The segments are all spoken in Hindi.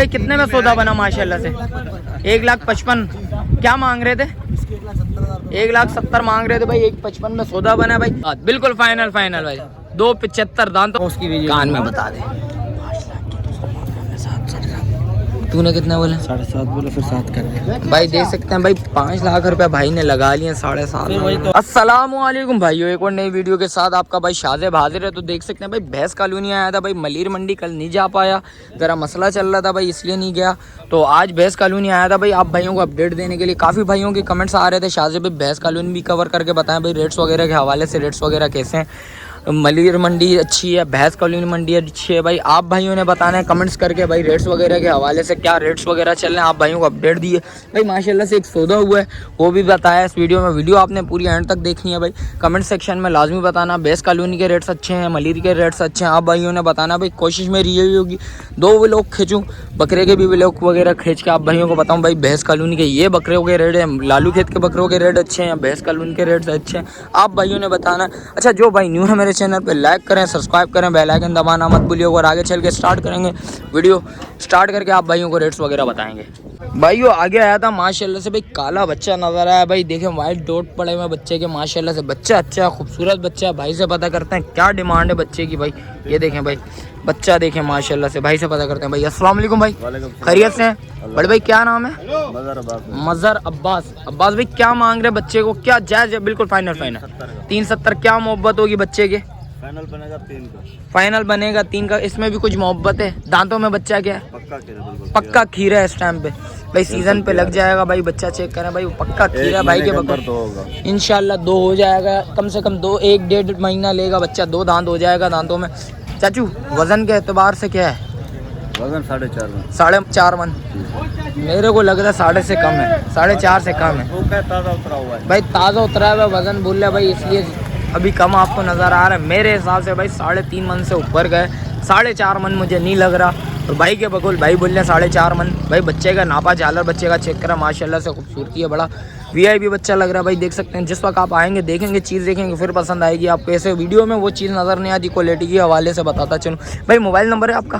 भाई कितने में सौदा बना माशाल्लाह से? 1,55,000 क्या मांग रहे थे? 1,70,000 मांग रहे थे भाई। 1,55,000 में सौदा बना भाई, बिल्कुल फाइनल भाई। 2,75 दान तो उसकी कान में बता दे। तूने कितना बोला? 7.5 बोला, फिर 7 कर भाई देख सकते हैं भाई 5 लाख रुपए भाई ने लगा लिए 7.5। अस्सलाम वालेकुम भाइयों, एक और नई वीडियो के साथ आपका भाई शाज़ेब हाजिर है। तो देख सकते हैं भाई भैंस कॉलोनी आया था भाई, मलिर मंडी कल नहीं जा पाया, ज़रा मसला चल रहा था भाई इसलिए नहीं गया। तो आज भैंस कॉलोनी आया था भाई, आप भाइयों को अपडेट देने के लिए। काफ़ी भाइयों के कमेंट्स आ रहे थे शाज़ेब भाई भैंस कॉलोनी भी कवर करके बताएं भाई, रेट्स वगैरह के हवाले से रेट्स वगैरह कैसे हैं। मलिर मंडी अच्छी है, भैंस कॉलोनी मंडी अच्छी है भाई। आप भाइयों ने बताना है कमेंट्स करके भाई रेट्स वगैरह के हवाले से क्या रेट्स वगैरह चल रहे हैं। आप भाइयों को अपडेट दिए भाई। माशाल्लाह से एक सौदा हुआ है वो भी बताया इस वीडियो में। वीडियो आपने पूरी एंड तक देखनी है भाई। कमेंट सेक्शन में लाजमी बताना भैंस कॉलोनी के रेट्स अच्छे हैं, मलिर के रेट्स अच्छे हैं। आप भाइयों ने बताना भाई। कोशिश मेरी यही होगी 2 व्लॉग खींचूँ, बकरे के भी व्लॉग वगैरह खींच के आप भाइयों को बताऊँ भाई भैंस कॉलोनी के ये बकरों के रेट हैं, लालू खेत के बकरों के रेट अच्छे हैं, भैंस कॉलोनी के रेट्स अच्छे हैं। आप भाइयों ने बताना। अच्छा जो भाई न्यू है मेरे चैनल पर लाइक करें, सब्सक्राइब करें, बेल आइकन दबाना मत भूलिएगा। और आगे चल के स्टार्ट करेंगे वीडियो। स्टार्ट करके आप भाइयों को रेट्स वगैरह बताएंगे। भाइयों आगे आया था माशाल्लाह से भाई काला बच्चा नजर आया भाई। देखें वाइट डॉट पड़े हुए बच्चे के, माशाल्लाह से बच्चा अच्छा है, खूबसूरत बच्चा है। भाई से पता करते हैं क्या डिमांड है बच्चे की भाई। ये देखें भाई बच्चा देखें माशाल्लाह से। भाई से पता करते हैं भाई। अस्सलाम वालेकुम भाई, खैरियत से हैं? बड़े भाई क्या नाम है? मजहर अब्बास। अब्बास भाई क्या मांग रहे बच्चे को? क्या जायज है? बिल्कुल फाइनल 370। क्या मोहब्बत होगी बच्चे के? फाइनल बनेगा 3 का। फाइनल बनेगा 3 का। इसमें भी कुछ मोहब्बत है? दांतों में बच्चा क्या है? पक्का खीरा है इस टाइम पे भाई। सीजन पे लग जाएगा भाई। बच्चा चेक करें भाई, पक्का खीरा भाई के बकरे। इंशाल्लाह 2 हो जाएगा, कम से कम 2 1-1.5 महीना लेगा बच्चा, 2 दांत हो जाएगा दांतों में। चाचू वजन के एतबार से क्या है? वजन 4.5 मन। 4.5 मन। मेरे को लग रहा है 4.5 से कम है, 4.5 से कम है। वो क्या ताज़ा उतरा हुआ है भाई, ताज़ा उतरा हुआ वजन बोल रहा भाई, इसलिए अभी कम आपको नज़र आ रहा है। मेरे हिसाब से भाई 3.5 मन से ऊपर गए, 4.5 मन मुझे नहीं लग रहा। और भाई के बकुल भाई बोल रहे 4.5 मन। भाई बच्चे का नापा झालर बच्चे का चेक करा, माशाल्लाह से खूबसूरती है, बड़ा वीआईपी बच्चा लग रहा है भाई। देख सकते हैं जिस वक्त आप आएंगे देखेंगे चीज़ देखेंगे फिर पसंद आएगी आपको। ऐसे वीडियो में वो चीज़ नज़र नहीं आती, क्वालिटी के हवाले से बताता चलूँ भाई। मोबाइल नंबर है आपका?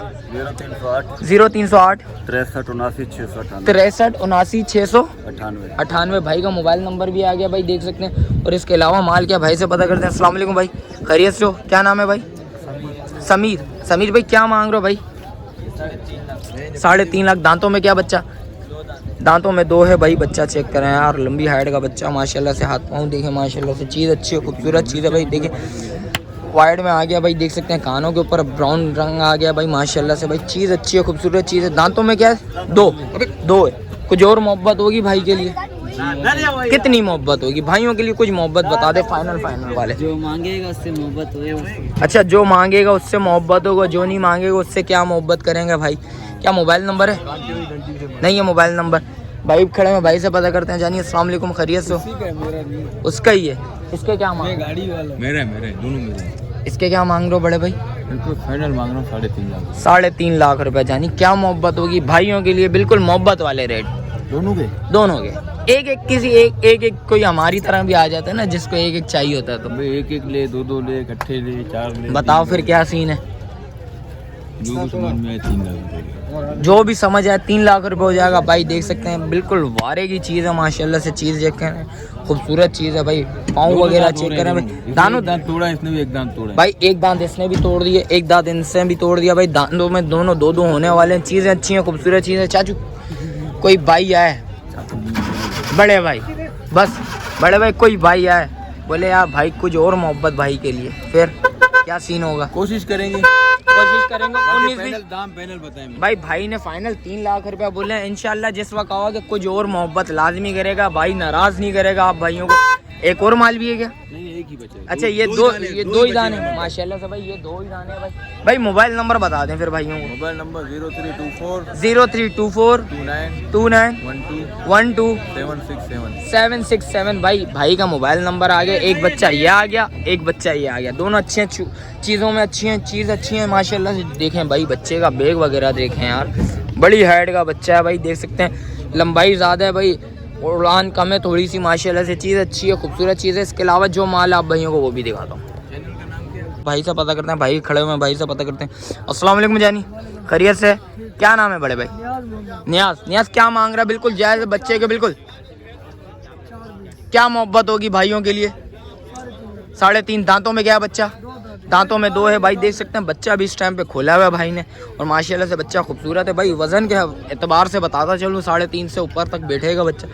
0308 63 79 698 भाई का मोबाइल नंबर भी आ गया भाई, देख सकते हैं। और इसके अलावा माल क्या भाई से पता करते हैं। अस्सलाम वालेकुम भाई, खैरियत से हो? क्या नाम है भाई? समीर। समीर भाई क्या मांग रहे हो भाई? 3.5 लाख। दांतों में क्या बच्चा? दांतों में 2 है भाई। बच्चा चेक करें यार, लंबी हाइट का बच्चा माशाल्लाह से। हाथ पाँव देखें माशाल्लाह से, चीज़ अच्छी है, खूबसूरत चीज़ है भाई। देखें वाइड में आ गया भाई, देख सकते हैं कानों के ऊपर ब्राउन रंग आ गया भाई माशाल्लाह से भाई। चीज़ अच्छी है, खूबसूरत चीज़ है। दांतों में क्या है? 2 है। कुछ और मोहब्बत होगी भाई के लिए? कितनी मोहब्बत होगी भाइयों के लिए? कुछ मोहब्बत बता दे फाइनल वाले। जो मांगेगा उससे मोहब्बत होगा। अच्छा जो मांगेगा उससे मोहब्बत होगा, जो नहीं मांगेगा उससे क्या मोहब्बत करेंगे भाई। क्या मोबाइल नंबर है? नहीं है मोबाइल नंबर। भाई खड़े में भाई से पता करते हैं। जानिए अस्सलाम वालेकुम, खैरियत से? उसका ही है। इसके क्या मांग? गाड़ी वाला मेरे दोनों मेरे। इसके क्या मांग रहे हो बड़े भाई? बिल्कुल फाइनल मांग रहा हूँ 3.5 लाख। 3.5 लाख रुपए। जानी क्या मोहब्बत होगी भाइयों के लिए? बिल्कुल मोहब्बत वाले रेट दोनों के। एक किसी एक कोई हमारी तरह भी आ जाता है ना, जिसको एक चाहिए होता है। तो एक ले, 2 ले, इकट्ठे ले, 4 ले। बताओ फिर क्या सीन है? जो समझ में आए 3 लाख। जो भी समझ आए 3 लाख रुपए हो जाएगा भाई। देख सकते हैं बिल्कुल वारे की चीज़ है माशाल्लाह से। चीज़ देख कर खूबसूरत चीज़ है भाई। पाँव वगैरह चेक करें भाई। दांत तोड़ा इसने भी, एक दांत तोड़ा भाई। एक दांत इसने भी तोड़ दिए, एक दांत इनसे भी तोड़ दिया भाई। दांतों में दोनों 2 होने वाले हैं। चीज़ें अच्छी हैं, खूबसूरत चीज़ है। चाचू कोई भाई आए, बड़े भाई बस बड़े भाई कोई भाई आए बोले यार भाई कुछ और मोहब्बत भाई के लिए, फिर क्या सीन होगा? कोशिश करेंगे 19-20 दाम पैनल बताएं भाई ने फाइनल 3 लाख रुपया बोले हैं। इंशाल्लाह जिस वक्त आओगे कुछ और मोहब्बत लाजमी करेगा भाई, नाराज नहीं करेगा आप भाइयों को। एक और माल भी है क्या? नहीं, एक ही बचा। अच्छा ये दो ही दाने माशाल्लाह से भाई। ये 2 ही दाने हैं भाई। मोबाइल नंबर बता दें फिर भाइयों को। मोबाइल नंबर 0324 29 12 767 भाई का मोबाइल नंबर आ गया। एक बच्चा ये आ गया, एक बच्चा ये आ गया। दोनों अच्छे हैं, चीज़ों में अच्छी हैं, चीज़ अच्छी है माशाल्लाह से। देखें भाई बच्चे का बैग वगैरह देखें यार, बड़ी हाइट का बच्चा है भाई। देख सकते हैं लंबाई ज़्यादा है भाई, उड़ान कम है थोड़ी सी माशाल्लाह से। चीज़ अच्छी है, खूबसूरत चीज़ है। इसके अलावा जो माल आप भाइयों को वो भी दिखाता हूँ। भाई से पता करते हैं, भाई खड़े हुए हैं, भाई से पता करते हैं। अस्सलाम वालेकुम जानी, खैरियत से? क्या नाम है बड़े भाई? नियाज। नियाज क्या मांग रहा है? बिल्कुल जायज़ बच्चे के, बिल्कुल। क्या मोहब्बत होगी भाइयों के लिए? 3.5 दांतों में क्या है बच्चा? दांतों में 2 है भाई, देख सकते हैं। बच्चा भी इस टाइम पे खोला हुआ है भाई ने, और माशाल्लाह से बच्चा खूबसूरत है भाई। वजन के एतबार से बताता चलूँ 3.5 से ऊपर तक बैठेगा बच्चा,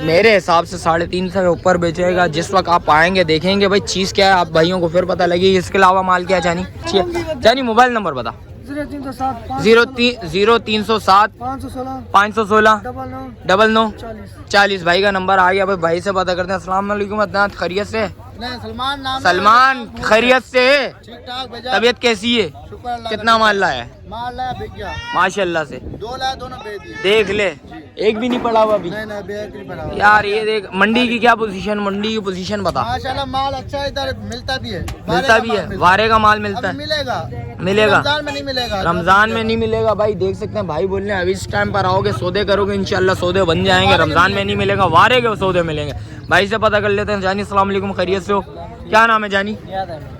मेरे हिसाब से 3.5 से ऊपर बेचेगा। जिस वक्त आप आएंगे देखेंगे भाई चीज़ क्या है, आप भाइयों को फिर पता लगेगी। इसके अलावा माल क्या है जानी? जानी मोबाइल नंबर बता। 0307 516 99 40 भाई का नंबर आ गया भाई। भाई से पता करते हैं। अस्सलाम वालेकुम अदनान, खैरियत से? सलमान खैरियत से? तबीयत कैसी है? कितना माल लाया है? माशाल्लाह से 2 लाख दोनों बेच दिए। देख ले, एक भी नहीं पड़ा हुआ अभी। नहीं यार ये देख, मंडी की क्या पोजीशन? मंडी की पोजीशन बता। माशाल्लाह माल अच्छा है, इधर मिलता भी है, वारे का माल मिलता है। मिलेगा रमजान में नहीं मिलेगा, रमजान में नहीं मिलेगा भाई। देख सकते हैं भाई बोल रहे हैं अभी इस टाइम पर आओगे सौदे करोगे इंशाल्लाह सौदे बन जाएंगे। रमजान में नहीं मिलेगा, वारे के सौदे मिलेंगे। भाई से पता कर लेते हैं। जानी अस्सलाम वालेकुम, खैरियत से हो? क्या नाम है जानी?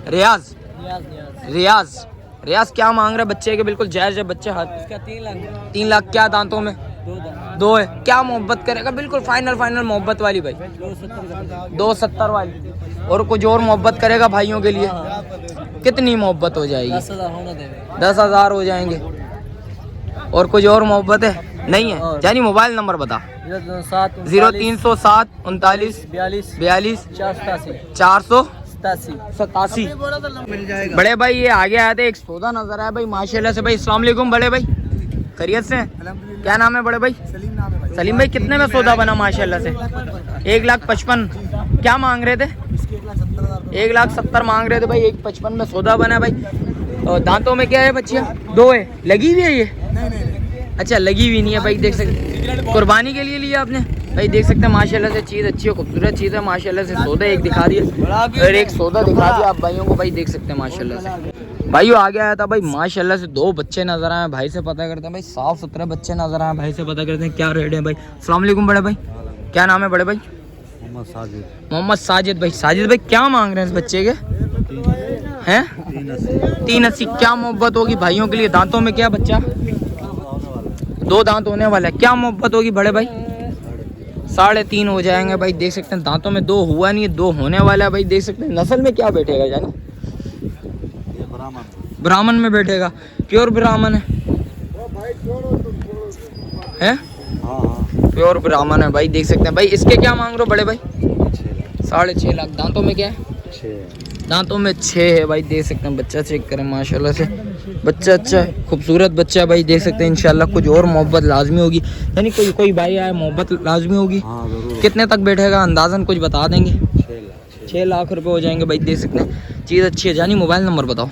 रियाज। रियाज रियाज क्या मांग रहा है बच्चे के? बिल्कुल जायज़ है बच्चे हाथ। 3 लाख। क्या दांतों में? 2 है। क्या मोहब्बत करेगा? बिल्कुल फाइनल मोहब्बत वाली भाई, 270 वाली। और कुछ और मोहब्बत करेगा भाइयों के लिए? कितनी मोहब्बत हो जाएगी? 10,000 हो जाएंगे। और कुछ और मोहब्बत है? नहीं है। जानी मोबाइल नंबर बता। 0307 39 42 487। बड़े भाई ये आगे आए थे, एक सौदा नजर आया भाई माशाल्लाह से भाई। अस्सलाम वालेकुम बड़े भाई, खैरियत से? क्या नाम है बड़े भाई? सलीम भाई कितने में सौदा बना माशाल्लाह से? 1,55,000। क्या मांग रहे थे? 1,70,000 मांग रहे थे भाई। 1,55,000 में सौदा बना भाई। और दांतों में क्या है बच्चियाँ? 2 है। लगी हुई है ये? अच्छा लगी हुई नहीं है भाई। देख सकते कुर्बानी के लिए लिया आपने भाई। देख सकते हैं माशाल्लाह से चीज़ अच्छी है, खूबसूरत चीज़ है माशाल्लाह से। सौदा एक दिखा दिया और एक सौदा दिखा दिया आप भाइयों को भाई। देख सकते हैं माशाल्लाह से भाइयों आगे आया था भाई माशाल्लाह से। 2 बच्चे नजर आए। भाई से पता करते हैं भाई, साफ सुथरे बच्चे नजर आए। भाई से पता करते हैं क्या रेट है भाई। अस्सलाम वालेकुम बड़े भाई, क्या नाम है बड़े भाई? मोहम्मद साजिद भाई। साजिद भाई क्या मांग रहे हैं इस बच्चे के? हैं 380। क्या मोहब्बत होगी भाइयों के लिए? दांतों में क्या बच्चा? 2 दांत होने वाला है। क्या मोहब्बत होगी बड़े भाई? 3.5 हो जाएंगे भाई। देख सकते हैं दांतों में 2 हुआ नहीं है, 2 होने वाला है भाई। देख सकते हैं नस्ल में क्या बैठेगा जानी? ब्राह्मण में बैठेगा। प्योर ब्राह्मण है? प्योर ब्राह्मण है भाई। देख सकते हैं भाई। इसके क्या मांग रहे हो बड़े भाई? 6.5 लाख। दांतों में क्या है? दांतों में 6 है भाई। देख सकते हैं बच्चा चेक करें माशाल्लाह से। बच्चा अच्छा है, खूबसूरत बच्चा है भाई। देख सकते हैं इंशाल्लाह कुछ और मोहब्बत लाजमी होगी। यानी कोई भाई आए मोहब्बत लाजमी होगी। कितने तक बैठेगा अंदाजन कुछ बता देंगे? 6 लाख रुपए हो जाएंगे भाई। देख सकते हैं चीज़ अच्छी है। जानी मोबाइल नंबर बताओ।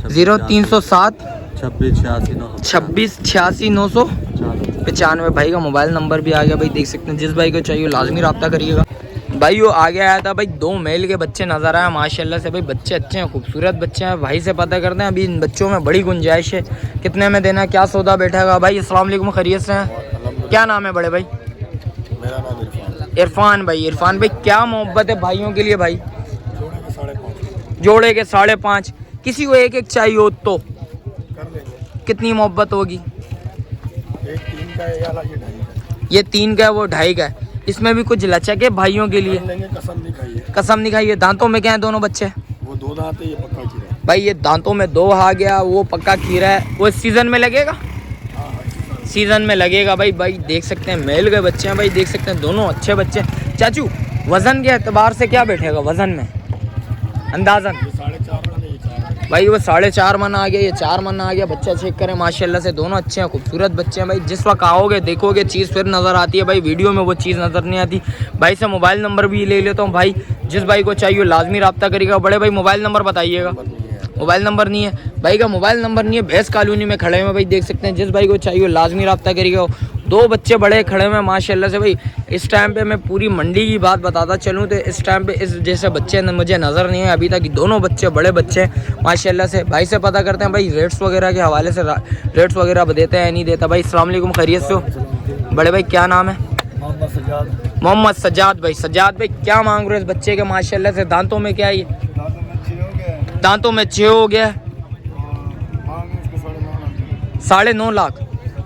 0307 26 86 995 भाई का मोबाइल नंबर भी आ गया भाई। देख सकते हैं जिस भाई को चाहिए लाजमी रब्ता करिएगा भाई। वो आगे आया था भाई। 2 मेल के बच्चे नजर आए माशाल्लाह से भाई। बच्चे अच्छे हैं, खूबसूरत बच्चे हैं। भाई से पता करते हैं अभी इन बच्चों में बड़ी गुंजाइश है। कितने में देना? क्या सौदा बैठेगा भाई? अस्सलाम वालेकुम, खैरियत से हैं? क्या नाम है बड़े भाई? मेरा नाम इरफान भाई। इरफान भाई क्या मोहब्बत है भाइयों के लिए भाई? जोड़े के 5.5। किसी को एक चाहिए हो तो कितनी मोहब्बत होगी? ये 3 का है, वो 2.5 का है। इसमें भी कुछ लचक है भाइयों के लिए? कसम नहीं खाइए। दांतों में क्या है दोनों बच्चे? वो 2 दांत है, ये पक्का खीरा है भाई। ये दांतों में 2 आ गया, वो पक्का खीरा है। वो सीजन में लगेगा? सीजन में लगेगा भाई। भाई देख सकते हैं मेल के बच्चे हैं भाई। देख सकते हैं दोनों अच्छे बच्चे। चाचू वजन के एतबार से क्या बैठेगा वजन में अंदाजन? भाई वो 4.5 मन आ गया, ये 4 मन आ गया। बच्चा चेक करें माशाल्लाह से। दोनों अच्छे हैं, खूबसूरत बच्चे हैं भाई। जिस वक्त आओगे देखोगे चीज़ फिर नज़र आती है भाई। वीडियो में वो चीज़ नज़र नहीं आती। भाई से मोबाइल नंबर भी ले लेता हूँ भाई। जिस भाई को चाहिए लाजमी रब्ता करिएगा। बड़े भाई मोबाइल नंबर बताइएगा। मोबाइल नंबर नहीं है भाई का, मोबाइल नंबर नहीं है। भैंस कॉलोनी में खड़े हुए भाई। देख सकते हैं जिस भाई को चाहिए लाजमी रब्ता करिएगा। 2 बच्चे बड़े खड़े हुए माशाल्लाह से भाई। इस टाइम पे मैं पूरी मंडी की बात बताता चलूँ तो इस टाइम पे इस जैसे बच्चे मुझे नज़र नहीं है अभी तक। दोनों बच्चे बड़े बच्चे माशाल्लाह से। भाई से पता करते हैं भाई रेट्स वगैरह के हवाले से। रेट्स वगैरह देता है नहीं देता भाई? अस्सलाम वालेकुम, खैरियत से हो बड़े भाई? क्या नाम है? मोहम्मद सजाद भाई। सजाद भाई क्या मांग रहे हो इस बच्चे के माशाल्लाह से? दांतों में क्या है ये? दांतों में 6 हो गया है, 9.5 लाख।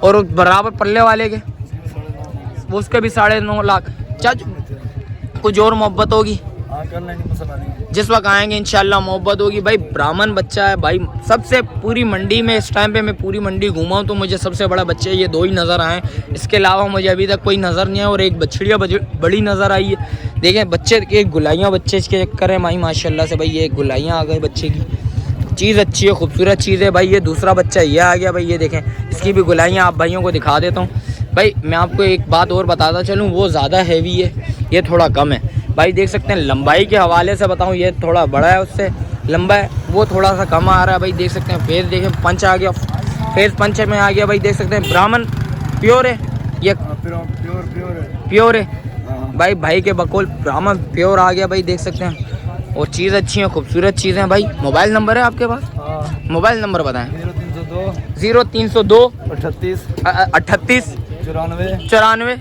और बराबर पल्ले वाले के उसके भी 9.5 लाख। चाचू कुछ और मोहब्बत होगी जिस वक्त आएंगे इंशाल्लाह मोहब्बत होगी। भाई ब्राह्मण बच्चा है भाई, सबसे पूरी मंडी में इस टाइम पे मैं पूरी मंडी घूमा हूँ तो मुझे सबसे बड़ा बच्चे ये 2 ही नज़र आए। इसके अलावा मुझे अभी तक कोई नज़र नहीं है। और एक बछड़िया बड़ी नज़र आई है। देखें बच्चे के गुलाइयाँ बच्चे इसके चक्कर है भाई माशाल्लाह से। भाई ये गुलाइयाँ आ गई बच्चे की, चीज़ अच्छी है, खूबसूरत चीज़ है भाई। ये दूसरा बच्चा ये आ गया भाई, ये देखें इसकी भी गुलाइयाँ आप भाइयों को दिखा देता हूँ। भाई मैं आपको एक बात और बताता चलूँ, वो ज़्यादा हैवी है, ये थोड़ा कम है भाई। देख सकते हैं लंबाई के हवाले से बताऊँ, ये थोड़ा बड़ा है उससे लंबा है, वो थोड़ा सा कम आ रहा है भाई। देख सकते हैं फेस देखें, पंच आ गया, फेस पंच में आ गया भाई। देख सकते हैं ब्राह्मण प्योर है, ये प्योर है भाई। भाई के बकौल ब्राह्मण प्योर आ गया भाई, देख सकते हैं। और चीज़ अच्छी है, खूबसूरत चीज़ है भाई। मोबाइल नंबर है आपके पास? मोबाइल नंबर बताएं। 0302 38 94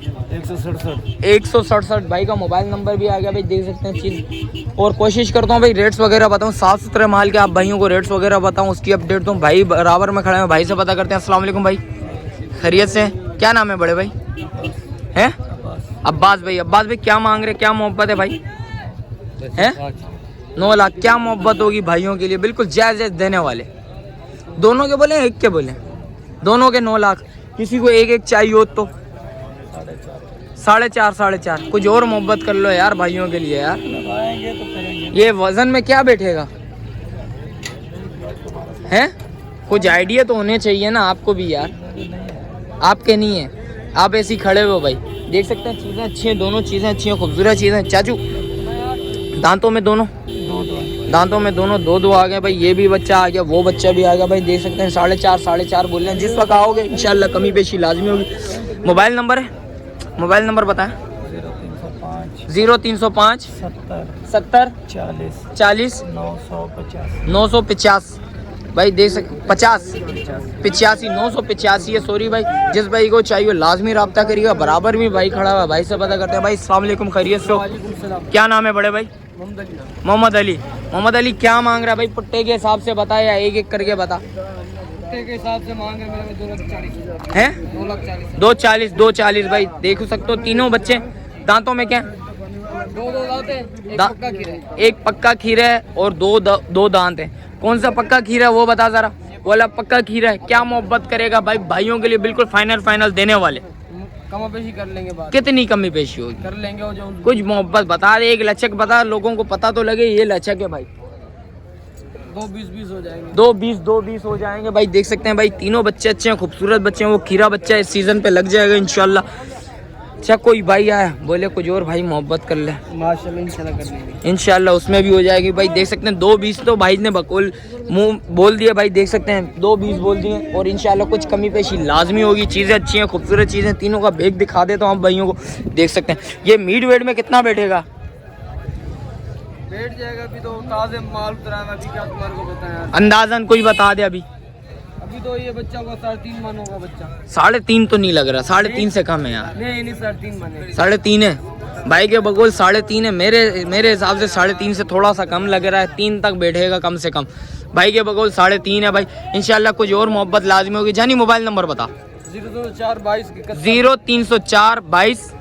167 भाई का मोबाइल नंबर भी आ गया भाई। देख सकते हैं चीज़। और कोशिश करता हूँ भाई रेट्स वगैरह बताऊँ, साफ़ सुथरे माल के आप भाइयों को रेट्स वगैरह बताऊँ, उसकी अपडेट दूँ। भाई बराबर में खड़े हैं, भाई से पता करते हैं। अस्सलाम वालेकुम भाई, खैरियत से? क्या नाम है बड़े भाई? हैं अब्बास भाई। अब्बास भाई क्या मांग रहे, क्या मोहब्बत है भाई? हैं 9 लाख। क्या मोहब्बत होगी भाइयों के लिए, बिल्कुल जायज़ देने वाले। दोनों के बोले एक के बोले? दोनों के 9 लाख। किसी को एक चाहिए हो तो 4.5 कुछ और मोहब्बत कर लो यार भाइयों के लिए यार। ये वजन में क्या बैठेगा हैं? कुछ आइडिया तो होने चाहिए ना आपको भी यार। आपके नहीं है, आप ऐसे ही खड़े हो भाई। देख सकते हैं चीज़ें अच्छी हैं, दोनों चीज़ें अच्छी हैं, खूबसूरत चीज़ें। चाचू दांतों में दोनों 2 आ गए भाई। ये भी बच्चा आ गया, वो बच्चा भी आ गया भाई। देख सकते हैं 4.5 बोल रहे हैं। जिस वक्त आओगे इंशाल्लाह कमी पेशी लाजमी होगी। मोबाइल नंबर है, मोबाइल नंबर बताएं। 0305 70 40 950 भाई। देख सकते 85 985 है, सॉरी भाई। जिस भाई को चाहिए लाजमी रब्ता करिएगा। बराबर में भाई खड़ा हुआ, भाई से पता करते हैं। भाई अस्सलाम वालेकुम, खैरियत से हो? क्या नाम है बड़े भाई? मोहम्मद अली। मोहम्मद अली क्या मांग रहा है भाई? पुट्टे के हिसाब से बता या एक एक करके बता। पुट्टे के हिसाब से मांग रहे हैं 2,40,000 है। 2,40 भाई। देख सकते हो तीनों बच्चे। दांतों में क्या? 2 दांत है, एक पक्का खीरा है और 2 दांत है। कौन सा पक्का खीरा है वो बता जरा। बोला पक्का खीरा है। क्या मोहब्बत करेगा भाई भाइयों के लिए, बिल्कुल फाइनल देने वाले। कमी पेशी कर लेंगे बात। कितनी कमी पेशी होगी? कर लेंगे। वो जो कुछ मोहब्बत बता दे, एक लचक बता, लोगों को पता तो लगे ये लचक है भाई। 2-20 हो जाएंगे। 2-20 हो जाएंगे भाई। देख सकते हैं भाई तीनों बच्चे अच्छे हैं, खूबसूरत बच्चे हैं। वो खीरा बच्चा इस सीजन पे लग जाएगा इंशाल्लाह। अच्छा कोई भाई आया बोले कुछ और भाई मोहब्बत कर ले, माशाल्लाह इंशाल्लाह कर लेंगे इंशाल्लाह, उसमें भी हो जाएगी भाई। देख सकते हैं 2-20 तो भाई ने बकौल मुंह बोल दिया भाई। देख सकते हैं 2-20 बोल दिए और इंशाल्लाह कुछ कमी पेशी लाजमी होगी। चीज़ें अच्छी हैं, खूबसूरत चीज़ें। तीनों का बैग दिखा देता हूँ आप भाइयों को। देख सकते हैं ये मीट वेट में कितना बैठेगा? बैठ जाएगा अभी तो ताज़े माल उतरा, अभी क्या तुम्हारे को बताया, अंदाजन कोई बता दे। अभी तो ये बच्चा होगा 3.5 मन होगा बच्चा। 3.5 तो नहीं लग रहा, 3.5 से कम है यार। नहीं 3.5 मन है। 3.5 है भाई के बगोल, 3.5 है। मेरे हिसाब से 3.5 से थोड़ा सा कम लग रहा है। 3 तक बैठेगा कम से कम भाई के बगोल। 3.5 है भाई। इंशाल्लाह कुछ और मोहब्बत लाजमी होगी। जानी मोबाइल नंबर बता। 0304 22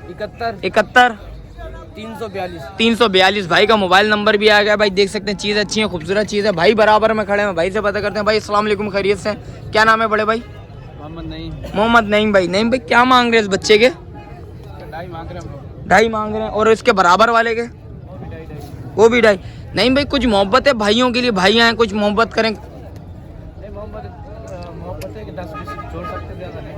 71 342 भाई का मोबाइल नंबर भी आ गया भाई। देख सकते हैं चीज़ अच्छी है, खूबसूरत चीज़ है भाई। बराबर में खड़े हैं, भाई से पता करते हैं। भाई अस्सलाम वालेकुम, खैरियत से? क्या नाम है बड़े भाई? मोहम्मद नईम भाई। नईम भाई क्या मांग रहे हैं इस बच्चे के? 2.5 मांग रहे हैं। और इसके बराबर वाले के? वो भी 2.5। नईम भाई कुछ मोहब्बत है भाइयों के लिए, भाई आए कुछ मोहब्बत करें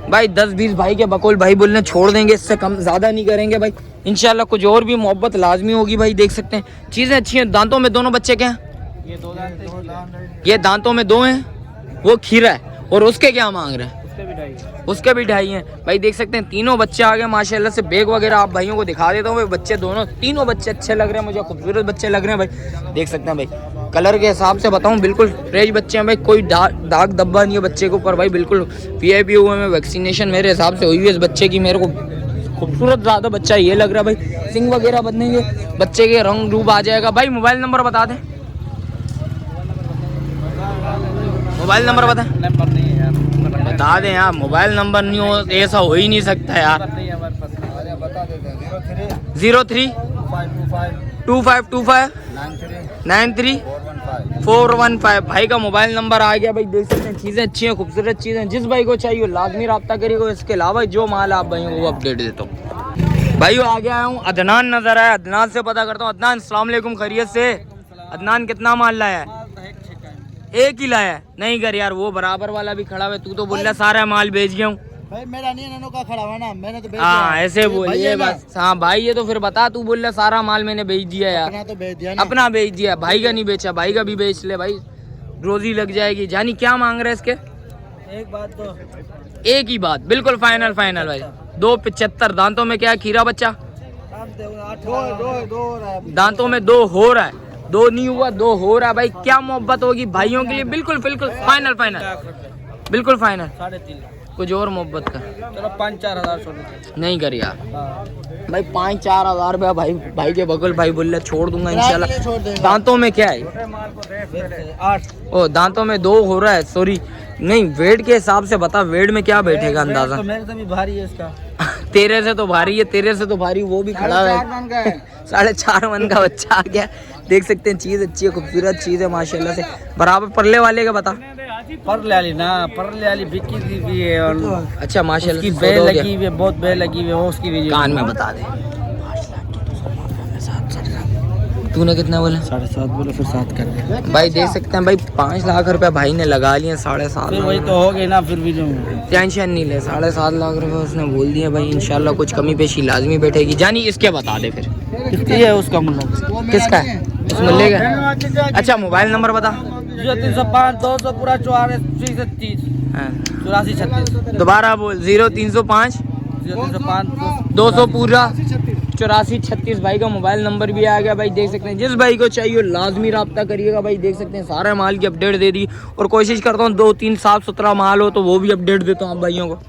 भाई। 10-20 भाई के बकौल भाई बोलने छोड़ देंगे, इससे कम ज़्यादा नहीं करेंगे भाई। इंशाल्लाह कुछ और भी मोहब्बत लाजमी होगी भाई। देख सकते हैं चीज़ें अच्छी हैं। दांतों में दोनों बच्चे क्या हैं? ये दांतों में 2 हैं, वो खीरा है। और उसके क्या मांग रहे हैं? उसके भी 2.5 हैं भाई। देख सकते हैं तीनों बच्चे आ गए माशाल्लाह से। बैग वगैरह आप भाइयों को दिखा देता हूँ। बच्चे तीनों बच्चे अच्छे लग रहे हैं मुझे, खूबसूरत बच्चे लग रहे हैं भाई। देख सकते हैं भाई कलर के हिसाब से बताऊँ बिल्कुल फ्रेश बच्चे हैं भाई। कोई दाग धब्बा नहीं है बच्चे के ऊपर भाई। बिल्कुल VIP हुए में वैक्सीनेशन मेरे हिसाब से हुई है इस बच्चे की। मेरे को खूबसूरत ज़्यादा बच्चा ये लग रहा है भाई। सिंग वगैरह बदलेंगे, बच्चे के रंग रूप आ जाएगा भाई। मोबाइल नंबर बता दें। मोबाइल नंबर बताएं। नंबर नहीं है यार, बता दें यार, मोबाइल नंबर नहीं हो ऐसा हो ही नहीं सकता यार। नहीं है हमारे पास। बता देते हैं 03 2525 93 415 भाई का मोबाइल नंबर आ गया। भाई देख सकते हैं चीज़ें अच्छी हैं, खूबसूरत चीज़ें। जिस भाई को चाहिए लाजमी रब्ता करिएगा। इसके अलावा जो माल आप भाई को वो अपडेट देता हूँ। भाई आ गया हूँ, अदनान नजर आया, अदनान से पता करता हूँ। अदनान अस्सलाम वालेकुम, खैरियत से? अदनान कितना माल लाया है? एक ही लाया है? नहीं कर यार, वो बराबर वाला भी खड़ा है। तू तो बोल रहा सारा माल बेच गया हूँ। भाई मेरा नहीं नैनो का खड़ा हुआ ना, मैंने तो बेच हाँ दिया। ऐसे बोलिए बस। हाँ भाई ये तो फिर बता, तू बोल रहा सारा माल मैंने बेच दिया यार। अपना तो बेच दिया ना। अपना बेच दिया, भाई का नहीं बेचा। भाई का भी बेच ले भाई, रोजी लग जाएगी। जानी क्या मांग रहे इसके? एक बात तो एक ही बात, बिल्कुल फाइनल फाइनल भाई। 275 दांतों में क्या है? खीरा बच्चा दो रहा है। दांतों में 2 हो रहा है, 2 नहीं हुआ 2 हो रहा है। भाई क्या मोहब्बत होगी भाइयों के लिए। बिल्कुल बिल्कुल फाइनल फाइनल, बिल्कुल फाइनल। 3.5 लाख। कुछ और मोहब्बत का चलो 5-4 हजार छोड़ दो। नहीं कर यार हाँ। भाई। 5-4 हजार रुपया भाई। भाई के बगल भाई बोल रहे छोड़ दूंगा इंशाल्लाह। छोड़ देंगे। दांतों में क्या है? 8 ओ दांतों में 2 हो रहा है, सॉरी नहीं, वेट के हिसाब से बता, वेट में क्या बैठेगा अंदाजा? तो मेरे से भी भारी है इसका। तेरे से तो भारी है, तेरे से तो भारी वो भी खड़ा है। 4.5 मन का बच्चा आ गया। देख सकते हैं चीज अच्छी है, खूबसूरत चीज है माशाल्लाह से। बराबर परले वाले का बता। परले वाली बिक्की की भी है और अच्छा माशाल्लाह उसकी से बेल सौदा हो लगी गया। हुई है, बहुत बेल लगी हुई है, वो उसकी भी कान में बता दे। तूने कितना बोला? 7.5 बोले, फिर 7 कर दे। भाई देख सकते हैं भाई 5 लाख रुपया भाई ने लगा लिए। 7.5 फिर वही तो हो गए ना, फिर भी जो टेंशन नहीं ले। 7.5 लाख रुपए उसने बोल दिया भाई। इंशाल्लाह कुछ कमी पेशी लाजमी बैठेगी। जानी इसके बता दे फिर कितनी है उसका मुल्ला? किसका है? उस मुल्ले का? अच्छा मोबाइल नंबर बता। 0305 200 पूरा 34 30 हाँ। 84 36 दोबारा बोल। 0305 0305 200 पूरा 84 36 भाई का मोबाइल नंबर भी आ गया। भाई देख सकते हैं जिस भाई को चाहिए लाजमी रब्ता करिएगा। भाई देख सकते हैं सारे माल की अपडेट दे दी और कोशिश करता हूँ 2-3 साफ सुथरा माल हो तो वो भी अपडेट देता हूँ आप भाइयों को।